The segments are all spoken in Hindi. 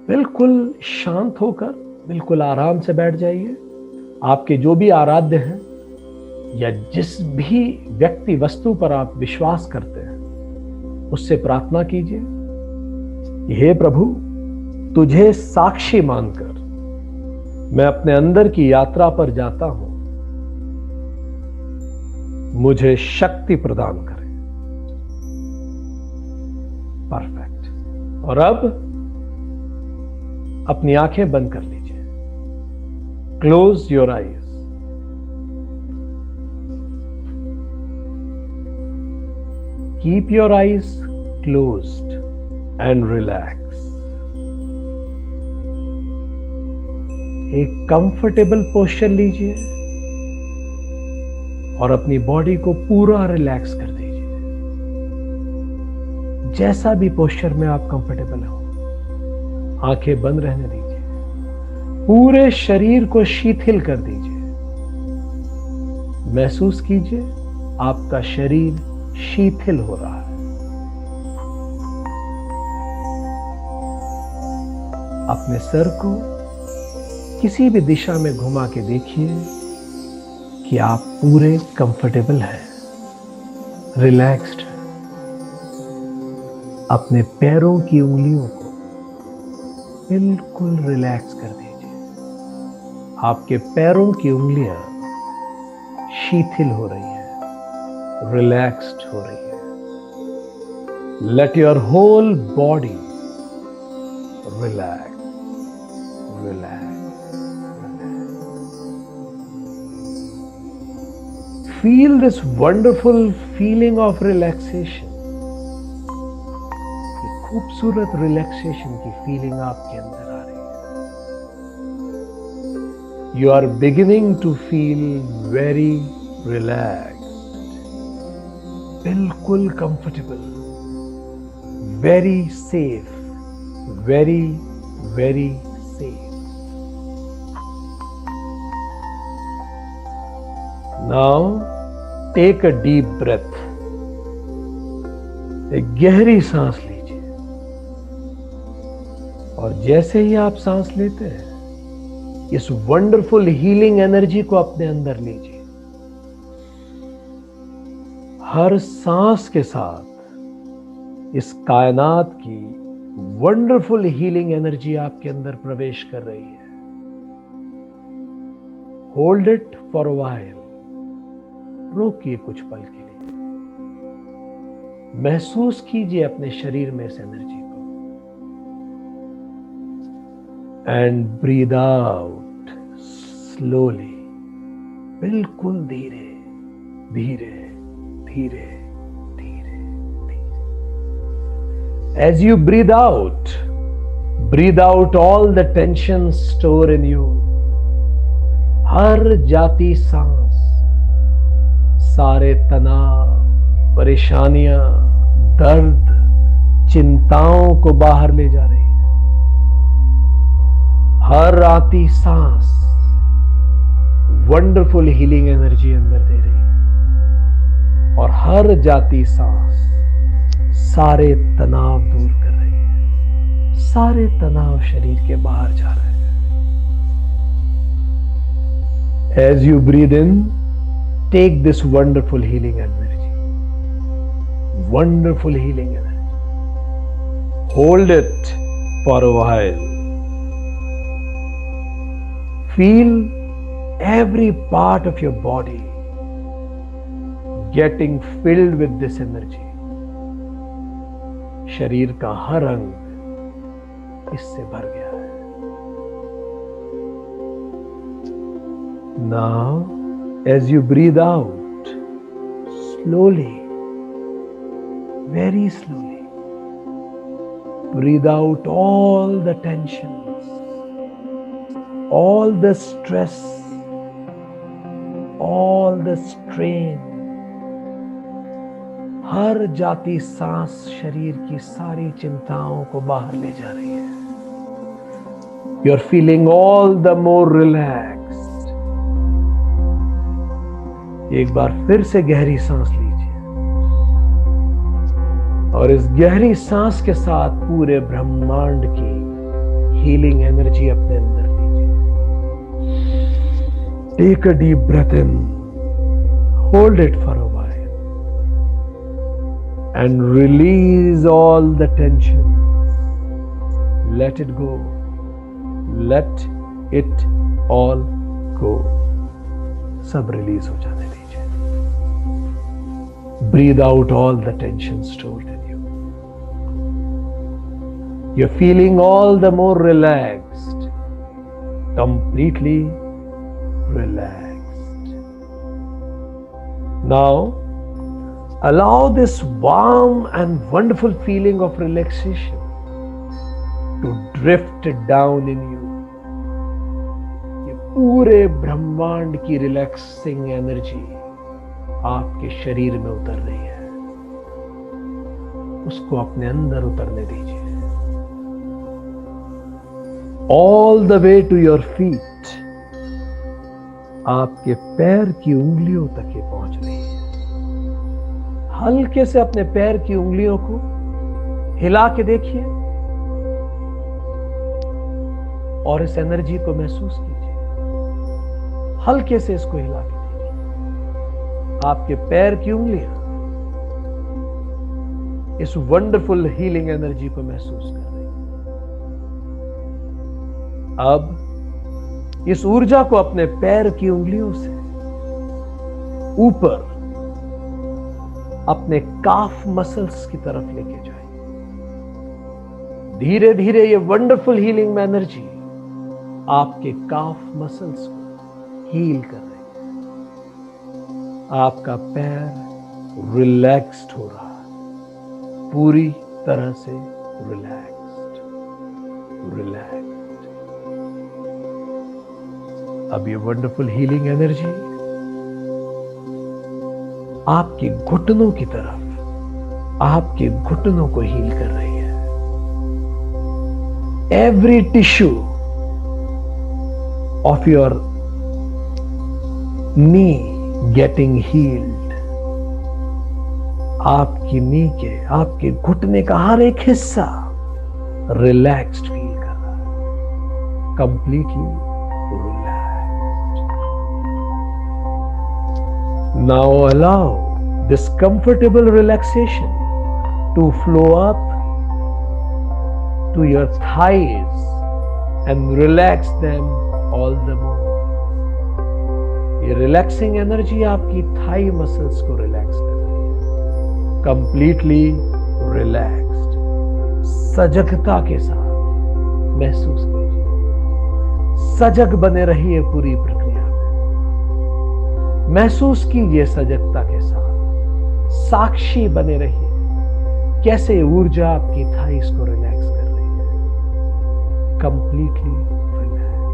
बिल्कुल शांत होकर बिल्कुल आराम से बैठ जाइए। आपके जो भी आराध्य हैं या जिस भी व्यक्ति वस्तु पर आप विश्वास करते हैं उससे प्रार्थना कीजिए। हे प्रभु, तुझे साक्षी मानकर मैं अपने अंदर की यात्रा पर जाता हूं, मुझे शक्ति प्रदान करें। परफेक्ट। और अब अपनी आंखें बंद कर लीजिए। Close your eyes. Keep your eyes closed end relax. एक कंफर्टेबल पोस्चर लीजिए और अपनी बॉडी को पूरा रिलैक्स कर दीजिए। जैसा भी पोस्चर में आप कंफर्टेबल हो, आंखें बंद रहने दीजिए। पूरे शरीर को शिथिल कर दीजिए। महसूस कीजिए आपका शरीर शिथिल हो रहा है। अपने सर को किसी भी दिशा में घुमा के देखिए कि आप पूरे कंफर्टेबल हैं, रिलैक्स्ड हैं। अपने पैरों की उंगलियों को बिल्कुल रिलैक्स कर दीजिए। आपके पैरों की उंगलियां शिथिल हो रही हैं, रिलैक्स्ड हो रही हैं। Let your whole body relax, relax, relax. Feel this wonderful feeling of relaxation. खूबसूरत रिलैक्सेशन की फीलिंग आपके अंदर आ रही है। You are beginning to feel very relaxed, बिल्कुल comfortable, very safe, very very safe. Now take a deep breath. एक गहरी सांस लीजिए और जैसे ही आप सांस लेते हैं, इस वंडरफुल हीलिंग एनर्जी को अपने अंदर लीजिए। हर सांस के साथ इस कायनात की वंडरफुल हीलिंग एनर्जी आपके अंदर प्रवेश कर रही है। Hold it for a while. रोकिए कुछ पल के लिए। महसूस कीजिए अपने शरीर में इस एनर्जी को। एंड ब्रीद आउट स्लोली, बिल्कुल धीरे धीरे धीरे धीरे धीरे। As you breathe out all the tension store in you. हर जाती सांस सारे तनाव, परेशानियां, दर्द, चिंताओं को बाहर ले जा रही है। हर आती सांस वंडरफुल हीलिंग एनर्जी अंदर दे रही है और हर जाती सांस सारे तनाव दूर कर रही है। सारे तनाव शरीर के बाहर जा रहे हैं। As you breathe in, take this wonderful healing energy, wonderful healing energy. Hold it for a while. Feel every part of your body getting filled with this energy. शरीर का हर अंग इससे भर गया है। Now, as you breathe out, slowly, very slowly, breathe out all the tensions, all the stress, all the strain. हर जाती सांस शरीर की सारी चिंताओं को बाहर ले जा रही है। You are feeling all the more relaxed. एक बार फिर से गहरी सांस लीजिए और इस गहरी सांस के साथ पूरे ब्रह्मांड की हीलिंग एनर्जी अपने अंदर लीजिए। Take a deep breath in, hold it for a while and release all the tension. Let it go, let it all go. सब रिलीज हो जाने दीजिए। Breathe out all the tension stored in you. You're feeling all the more relaxed, completely relaxed. Now, allow this warm and wonderful feeling of relaxation to drift down in you. ये पूरे ब्रह्मांड की रिलैक्सिंग एनर्जी आपके शरीर में उतर रही है, उसको अपने अंदर उतरने दीजिए। All the way to your feet, आपके पैर की उंगलियों तक ये पहुंच रही है। हल्के से अपने पैर की उंगलियों को हिला के देखिए और इस एनर्जी को महसूस कीजिए। हल्के से इसको हिला के आपके पैर की उंगलियां इस वंडरफुल हीलिंग एनर्जी को महसूस कर रही हैं। अब इस ऊर्जा को अपने पैर की उंगलियों से ऊपर अपने काफ मसल्स की तरफ लेके जाइए। धीरे धीरे ये वंडरफुल हीलिंग एनर्जी आपके काफ मसल्स को हील कर रही है। आपका पैर रिलैक्स्ड हो रहा है, पूरी तरह से रिलैक्स्ड। अब ये वंडरफुल हीलिंग एनर्जी आपके घुटनों की तरफ, आपके घुटनों को हील कर रही है। Every tissue of your knee getting heeled. आपकी नी के, आपके घुटने का हर एक हिस्सा रिलैक्स्ड फील कर रहा है, completely relaxed. Now allow this comfortable relaxation to flow up to your thighs and relax them all the more. ये रिलैक्सिंग एनर्जी आपकी थाई मसल्स को रिलैक्स कर रही है, कंप्लीटली रिलैक्स्ड। सजगता के साथ महसूस कीजिए, सजग बने रहिए पूरी प्रक्रिया में। महसूस कीजिए सजगता के साथ, साक्षी बने रहिए कैसे ऊर्जा आपकी थाइस को रिलैक्स कर रही है, completely relax.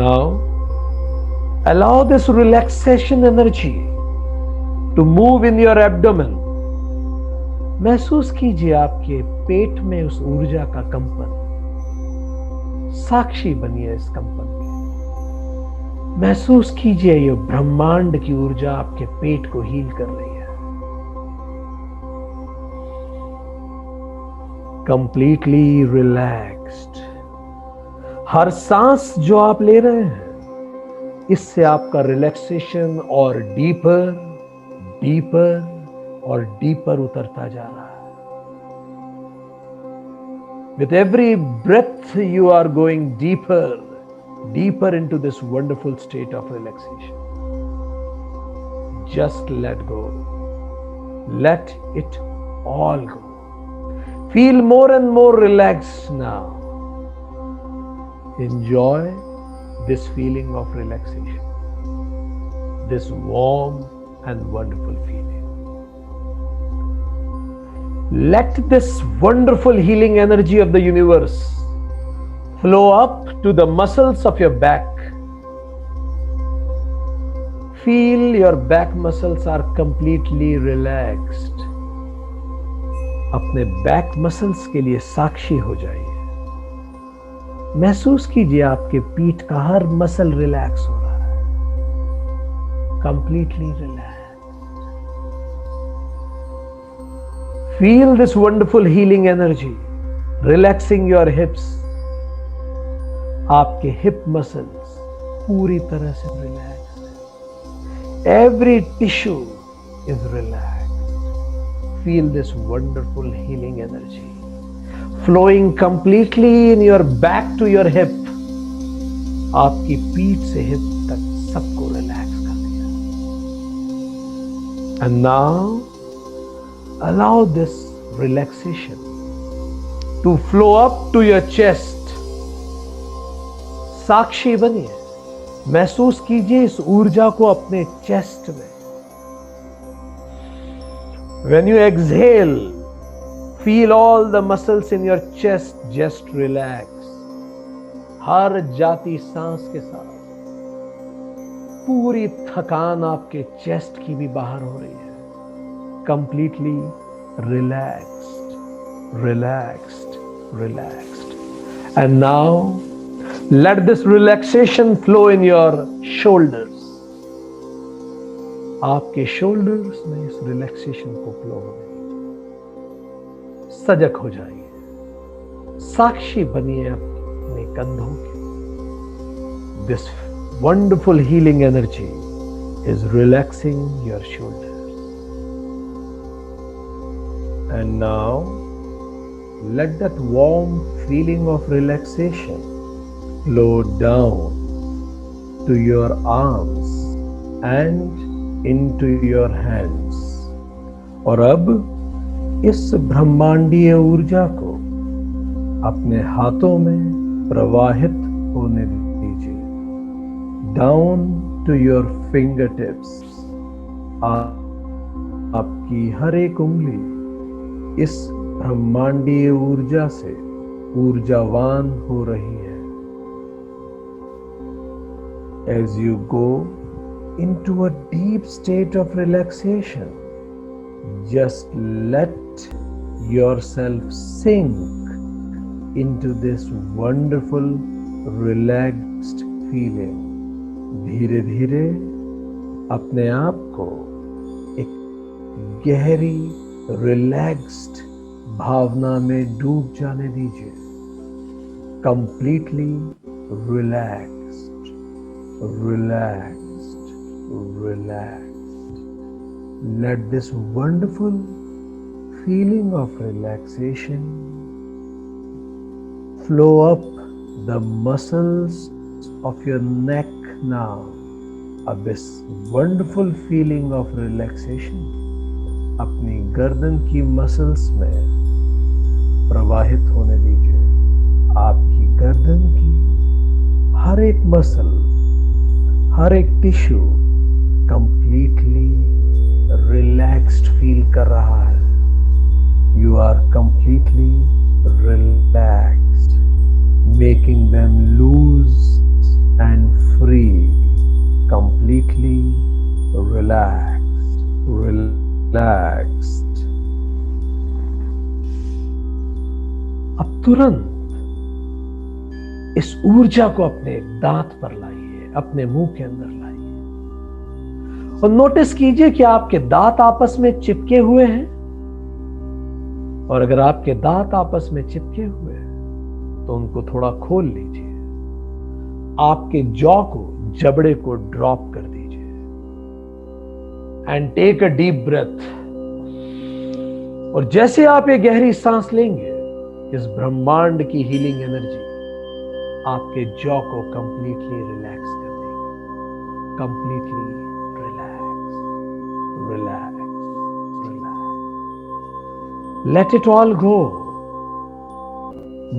Now allow this relaxation energy to move in your abdomen. महसूस कीजिए आपके पेट में उस ऊर्जा का कंपन, साक्षी बनिए इस कंपन के। महसूस कीजिए ये ब्रह्मांड की ऊर्जा आपके पेट को हील कर रही है, कंप्लीटली रिलैक्स्ड। हर सांस जो आप ले रहे हैं इससे आपका रिलैक्सेशन और डीपर और डीपर उतरता जा रहा है। With every breath you are going deeper into this wonderful state of relaxation. Just let go. Let it all go. Feel more and more relaxed now. Enjoy this feeling of relaxation, this warm and wonderful feeling. Let this wonderful healing energy of the universe flow up to the muscles of your back. Feel your back muscles are completely relaxed. अपने बैक मसल्स के लिए साक्षी हो जाइए। महसूस कीजिए आपके पीठ का हर मसल रिलैक्स हो रहा है, completely relax. Feel this wonderful healing energy relaxing your hips. आपके हिप मसल्स पूरी तरह से रिलैक्स है। Every tissue is relax. Feel this wonderful healing energy flowing completely in your back to your hip. आपकी पीठ से हिप तक सबको रिलैक्स कर दिया। And now allow this relaxation to flow up to your chest. साक्षी बनिए, महसूस कीजिए इस ऊर्जा को अपने चेस्ट में। When you exhale, feel all the muscles in your chest just relax. हर जाती सांस के साथ पूरी थकान आपके चेस्ट की भी बाहर हो रही है। Completely relaxed, relaxed, relaxed. And now let this relaxation flow in your shoulders. आपके shoulders में इस relaxation को flow होने दीजिए। सजग हो जाइए, साक्षी बनिए अपने कंधों के। This wonderful healing energy is relaxing your shoulders. And now let that warm feeling of relaxation flow down to your arms and into your hands. और अब इस ब्रह्मांडीय ऊर्जा को अपने हाथों में प्रवाहित होने दीजिए। Down to your fingertips. आपकी हर एक उंगली इस ब्रह्मांडीय ऊर्जा से ऊर्जावान हो रही है। As you go into a deep state of relaxation, just let yourself sink into this wonderful relaxed feeling. धीरे धीरे अपने आप को एक गहरी रिलैक्स्ड भावना में डूब जाने दीजिए। Completely relaxed. Relaxed, relaxed. Let this wonderful feeling of relaxation flow up the muscles of your neck now. अब इस wonderful feeling of relaxation अपनी गर्दन की मसल्स में प्रवाहित होने दीजिए। आपकी गर्दन की हर एक मसल, हर एक टिश्यू कंप्लीटली रिलैक्स्ड फील कर रहा है। You are completely relaxed, making them loose and free. Completely relaxed, relaxed. अब तुरंत इस ऊर्जा को अपने दांत पर लाइए, अपने मुंह के अंदर लाइए और नोटिस कीजिए कि आपके दांत आपस में चिपके हुए हैं। और अगर आपके दांत आपस में चिपके हुए हैं तो उनको थोड़ा खोल लीजिए। आपके जॉ को, जबड़े को ड्रॉप कर दीजिए and take a deep breath. और जैसे आप ये गहरी सांस लेंगे, इस ब्रह्मांड की हीलिंग एनर्जी आपके जॉ को कंप्लीटली रिलैक्स कर देगी। Completely relax, relax, relax. Late it all go.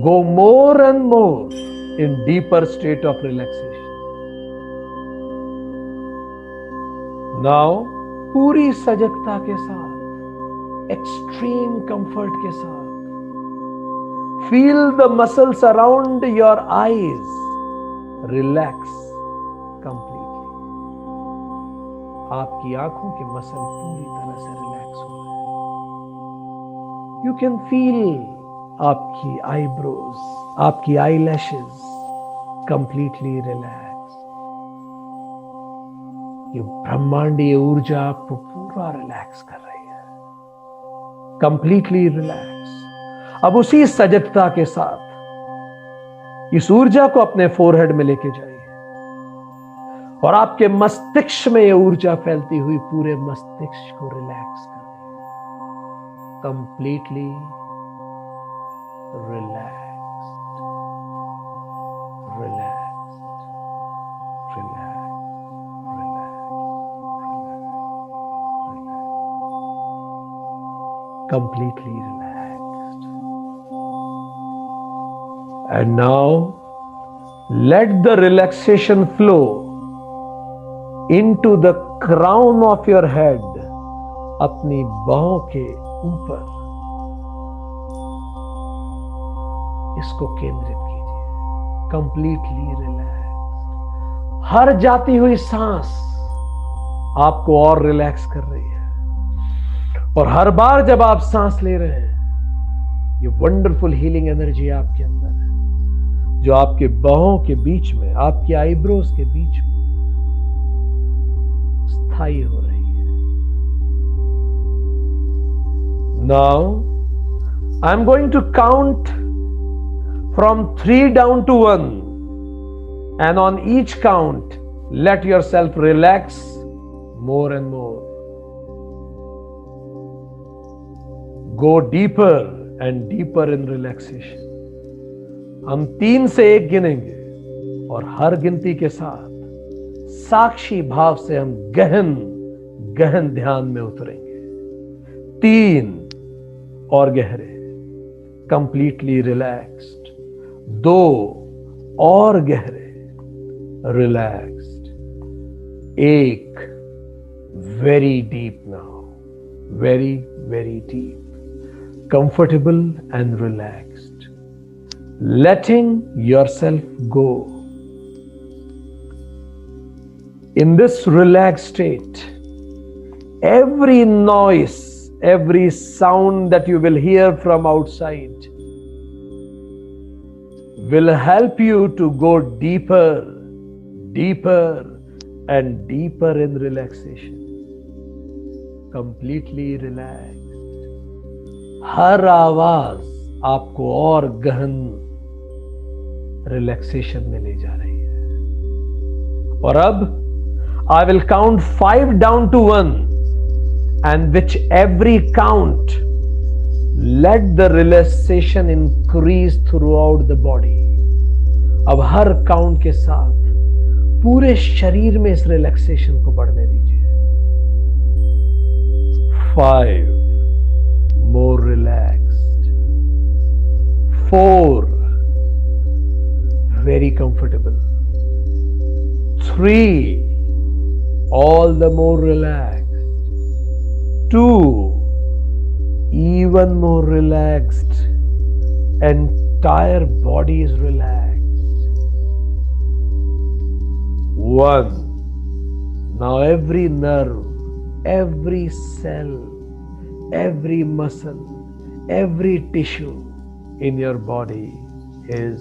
Go more and more in deeper state of relaxation. Now, पूरी सजगता के साथ, extreme comfort के साथ, feel the muscles around your eyes relax completely. आपकी आंखों के मसल पूरी तरह से रिलैक्स हो रहे हैं। You can feel आपकी आईब्रोज, आपकी आईलैशेस कंप्लीटली रिलैक्स। ये ब्रह्मांडीय ऊर्जा आपको पूरा रिलैक्स कर रही है। Completely relax. अब उसी सजगता के साथ इस ऊर्जा को अपने फोरहेड में लेके जाइए और आपके मस्तिष्क में यह ऊर्जा फैलती हुई पूरे मस्तिष्क को रिलैक्स कर देगी। Completely relaxed, relaxed, relaxed, completely relaxed. And now let the relaxation flow into the crown of your head, अपनी बाहों के ऊपर इसको केंद्रित कीजिए। Completely relax. हर जाती हुई सांस आपको और रिलैक्स कर रही है और हर बार जब आप सांस ले रहे हैं ये वंडरफुल हीलिंग एनर्जी आपके अंदर है जो आपके बाहों के बीच में, आपकी आईब्रोज के बीच में स्थायी हो रही है। Now I am going to count from 3 down to 1, and on each count let yourself relax more and more. Go deeper and deeper in relaxation. हम 3 से 1 गिनेंगे और हर गिनती के साथ साक्षी भाव से हम गहन गहन ध्यान में उतरेंगे। 3 और गहरे, कंप्लीटली रिलैक्स्ड। 2 और गहरे, relaxed. 1 very deep now, very very deep, comfortable and relaxed, letting yourself go. In this relaxed state, every noise, every sound that you will hear from outside will help you to go deeper, deeper and deeper in relaxation. Completely relaxed. हर आवाज आपको और गहन रिलैक्सेशन में ले जा रही है। और अब I will count 5 down to 1, and which every count let the relaxation increase throughout the body. अब हर काउंट के साथ पूरे शरीर में इस रिलैक्सेशन को बढ़ने दीजिए। 5 more relaxed, 4 very comfortable, 3 all the more relaxed, 2 even more relaxed, entire body is relaxed, 1 now every nerve, every cell, every muscle, every tissue in your body is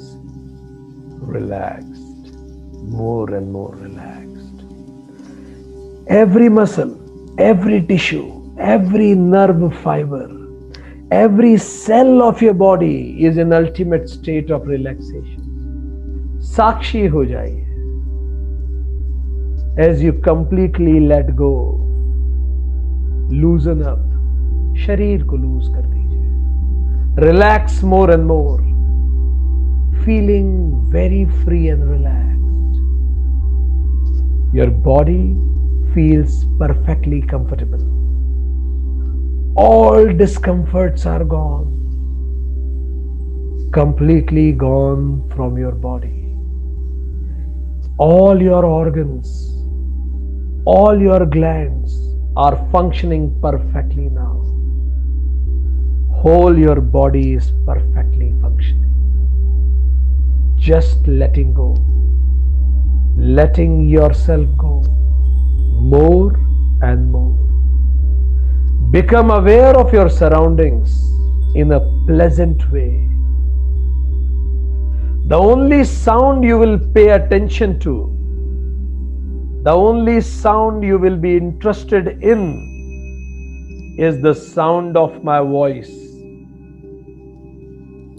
relaxed, more and more relaxed. Every muscle, every tissue, every nerve fiber, every cell of your body is in ultimate state of relaxation. साक्षी हो जाइए as you completely let go, loosen up, शरीर को लूज कर दीजिए, relax more and more, feeling very free and relaxed. Your body feels perfectly comfortable. All discomforts are gone, completely gone from your body. All your organs, all your glands are functioning perfectly now. Whole your body is perfectly functioning. Just letting go, letting yourself go more and more. Become aware of your surroundings in a pleasant way. The only sound you will pay attention to, the only sound you will be interested in is the sound of my voice.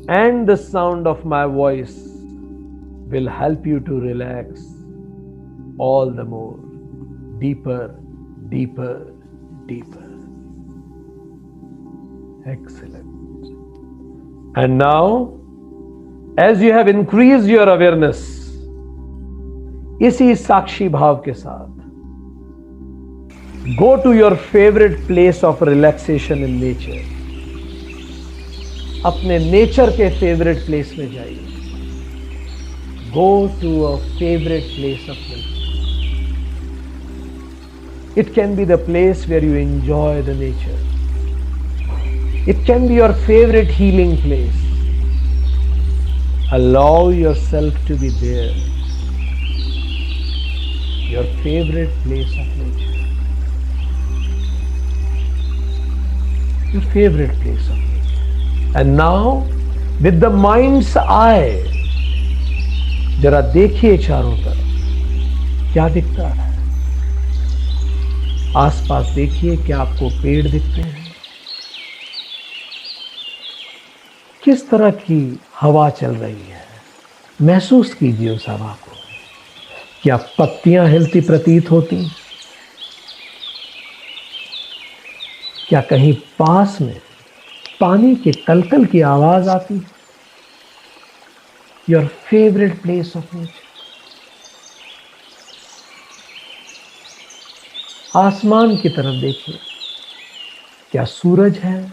and the sound of my voice will help you to relax all the more, deeper, deeper, deeper. Excellent. And now, as you have increased your awareness, इसी साक्षी भाव के साथ go to your favorite place of relaxation in nature. अपने नेचर के फेवरेट प्लेस में जाइए. Go to a favorite place of nature. It can be the place where you enjoy the nature. It can be your favorite healing place. Allow yourself to be there. Your favorite place of nature. Your favorite place of nature. And now, with the mind's eye, जरा देखिए चारों तरफ क्या दिखता है. आसपास देखिए, क्या आपको पेड़ दिखते हैं? किस तरह की हवा चल रही है? महसूस कीजिए उस हवा को. क्या पत्तियां हिलती प्रतीत होती? क्या कहीं पास में पानी के कलकल की आवाज आती? Your favourite place of nature. आसमान की तरफ देखिए. क्या सूरज है?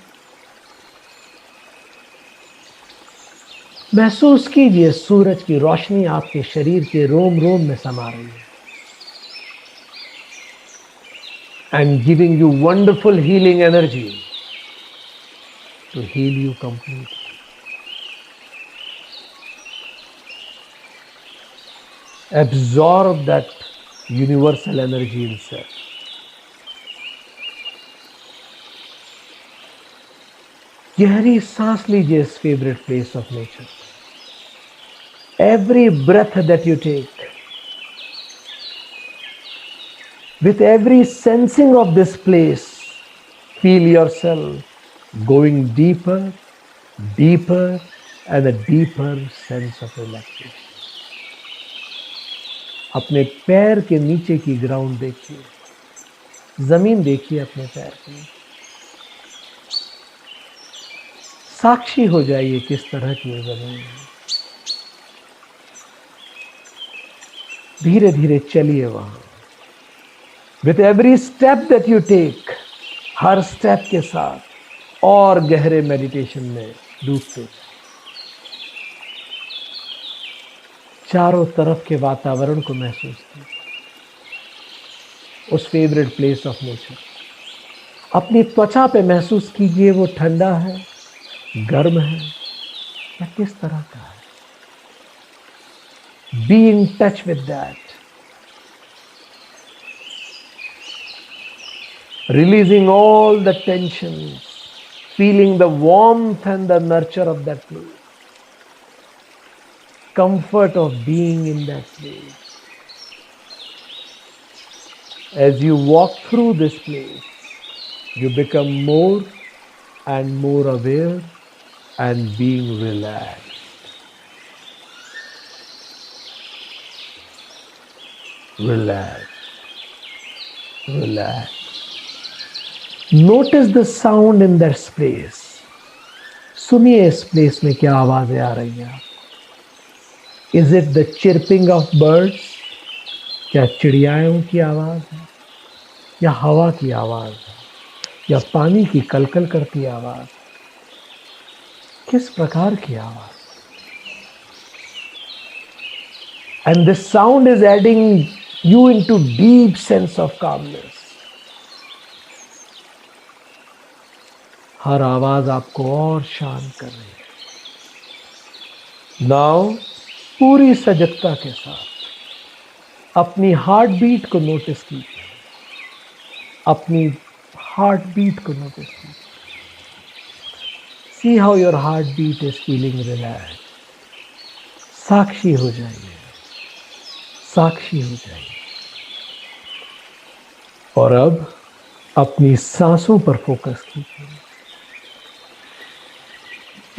महसूस कीजिए सूरज की रोशनी आपके शरीर के रोम रोम में समा रही है. And giving you wonderful healing energy to heal you completely. Absorb that universal energy inside. गहरी सांस लीजिए इस favourite place of nature. Every breath that you take, with every sensing of this place, feel yourself going deeper, deeper, and a deeper sense of relaxation. अपने पैर के नीचे की ग्राउंड देखिए. जमीन देखिए अपने पैर की. साक्षी हो जाइए किस तरह की जमीन है. धीरे धीरे चलिए वहां. With every step that you take, her step के साथ और गहरे मेडिटेशन में डूबते. चारों तरफ के वातावरण को महसूस कीजिए. उस फेवरेट प्लेस ऑफ नेचर. अपनी त्वचा पे महसूस कीजिए वो ठंडा है, गर्म है या किस तरह का है. Be in touch with that. Releasing all the tensions, feeling the warmth and the nurture of that place. Comfort of being in that place. As you walk through this place, you become more and more aware and being relaxed. Relax. Relax. Notice the sound in that space. सुनिए इस प्लेस में क्या आवाजें आ रही हैं. Is it the chirping of birds? क्या चिड़ियाओं की आवाज है, या हवा की आवाज है, या पानी की कलकल करती आवाज? किस प्रकार की आवाज? And this sound is adding you into deep sense of calmness. हर आवाज आपको और शांत कर रही है. नाउ पूरी सजगता के साथ अपनी हार्ट बीट को नोटिस कीजिए. अपनी हार्ट बीट को नोटिस कीजिए. See how your heartbeat is feeling relaxed. साक्षी हो जाइए. साक्षी हो जाइए. और अब अपनी सांसों पर फोकस कीजिए.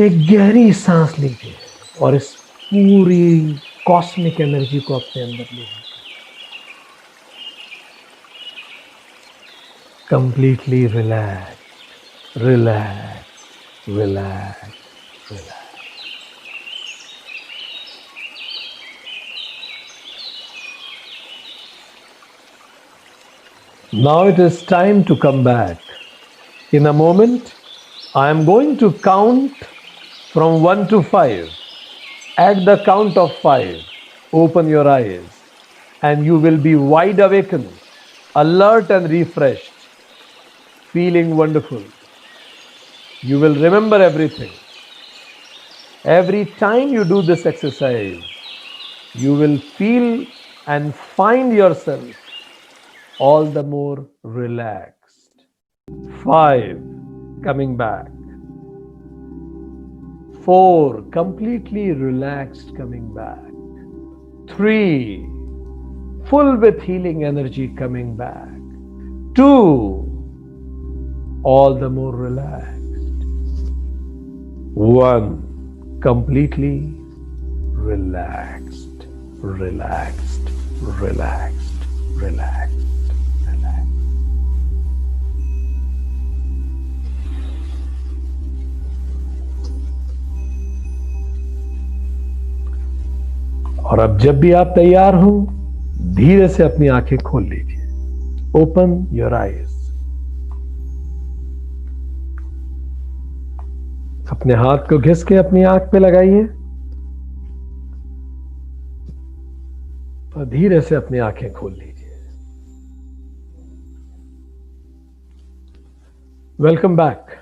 एक गहरी सांस लीजिए और इस पूरी कॉस्मिक एनर्जी को अपने अंदर लीजिए। Completely relax, relax, relax, relax. Now it is time to come back. In a moment, I am going to count from 1 to 5. At the count of 5, open your eyes and you will be wide awakened, alert and refreshed, feeling wonderful. You will remember everything. Every time you do this exercise, you will feel and find yourself all the more relaxed. 5, coming back. 4, completely relaxed, coming back. 3, full with healing energy, coming back. 2, all the more relaxed. 1, completely relaxed, relaxed, relaxed, relaxed, relaxed. और अब जब भी आप तैयार हो, धीरे से अपनी आंखें खोल लीजिए। Open your eyes. अपने हाथ को घिस के अपनी आंख पे लगाइए और धीरे से अपनी आंखें खोल लीजिए। Welcome back.